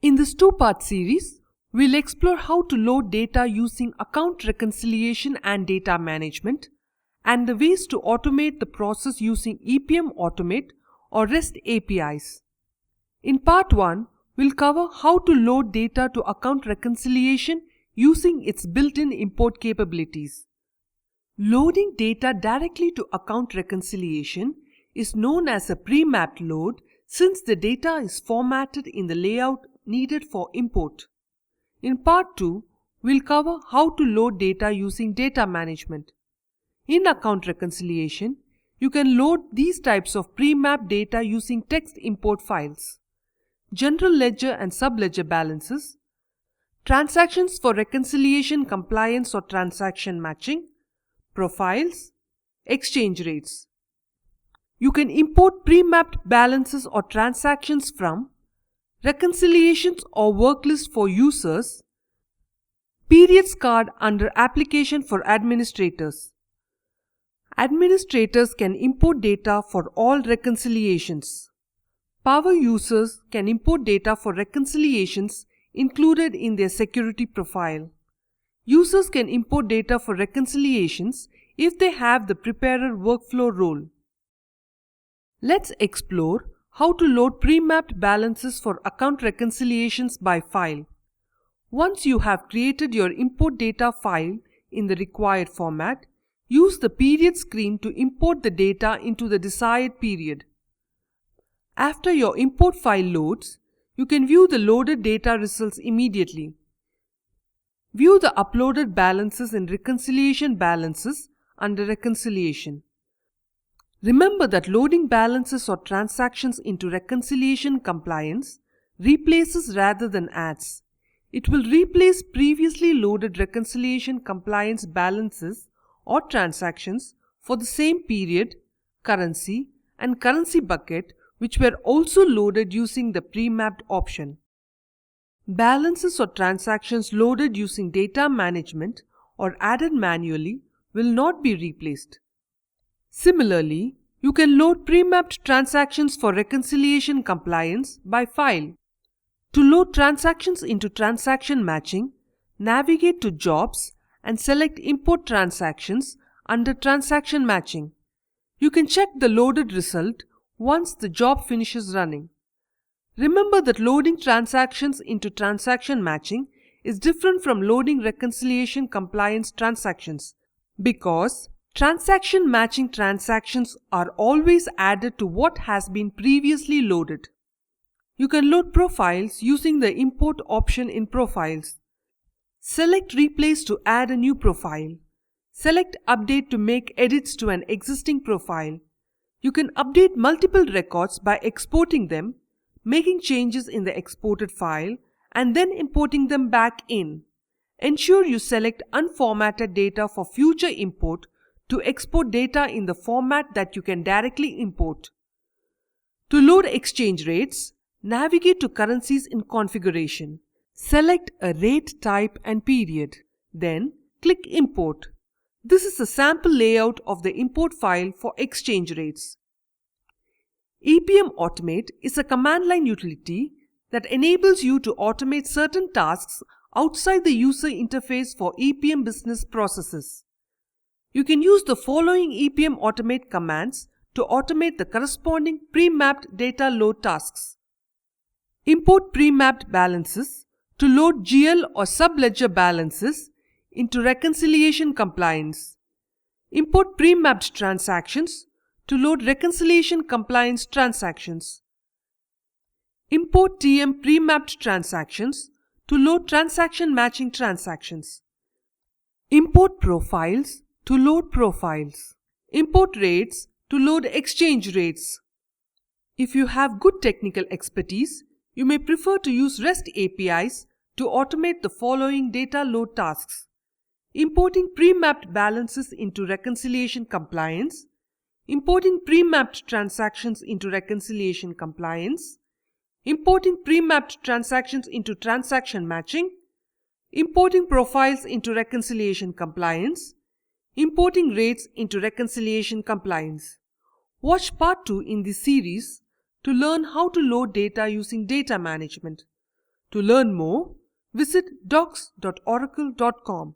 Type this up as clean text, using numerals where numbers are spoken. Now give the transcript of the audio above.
In this two-part series, we'll explore how to load data using account reconciliation and data management, and the ways to automate the process using EPM Automate or REST APIs. In part 1, we'll cover how to load data to account reconciliation using its built-in import capabilities. Loading data directly to account reconciliation is known as a pre-mapped load since the data is formatted in the layout needed for import. In part 2, we'll cover how to load data using data management. In account reconciliation, you can load these types of pre-mapped data using text import files: general ledger and sub-ledger balances, transactions for reconciliation compliance or transaction matching, profiles, exchange rates. You can import pre-mapped balances or transactions from reconciliations or worklist for users, periods card under application for administrators. Administrators can import data for all reconciliations. Power users can import data for reconciliations included in their security profile. Users can import data for reconciliations if they have the preparer workflow role. Let's explore how to load pre-mapped balances for account reconciliations by file. Once you have created your import data file in the required format, use the period screen to import the data into the desired period. After your import file loads, you can view the loaded data results immediately. View the uploaded balances in Reconciliation Balances under Reconciliation. Remember that loading balances or transactions into Reconciliation Compliance replaces rather than adds. It will replace previously loaded Reconciliation Compliance balances or transactions for the same period, currency, and currency bucket which were also loaded using the pre-mapped option. Balances or transactions loaded using data management or added manually will not be replaced. Similarly, you can load pre-mapped transactions for reconciliation compliance by file. To load transactions into transaction matching, navigate to Jobs and select Import Transactions under Transaction Matching. You can check the loaded result once the job finishes running. Remember that loading transactions into transaction matching is different from loading reconciliation compliance transactions because transaction matching transactions are always added to what has been previously loaded. You can load profiles using the import option in Profiles. Select Replace to add a new profile. Select Update to make edits to an existing profile. You can update multiple records by exporting them, making changes in the exported file, and then importing them back in. Ensure you select Unformatted data for future import to export data in the format that you can directly import. To load exchange rates, navigate to Currencies in Configuration. Select a rate type and period. Then click Import. This is a sample layout of the import file for exchange rates. EPM Automate is a command line utility that enables you to automate certain tasks outside the user interface for EPM business processes. You can use the following EPM Automate commands to automate the corresponding pre-mapped data load tasks. Import pre-mapped balances to load GL or sub-ledger balances into reconciliation compliance. Import pre-mapped transactions to load reconciliation compliance transactions. Import TM pre-mapped transactions to load transaction matching transactions. Import profiles to load profiles. Import rates to load exchange rates. If you have good technical expertise, you may prefer to use REST APIs to automate the following data load tasks: importing pre-mapped balances into reconciliation compliance, importing pre-mapped transactions into reconciliation compliance, importing pre-mapped transactions into transaction matching, importing profiles into reconciliation compliance, importing rates into reconciliation compliance. Watch part 2 in this series to learn how to load data using data management. To learn more, visit docs.oracle.com.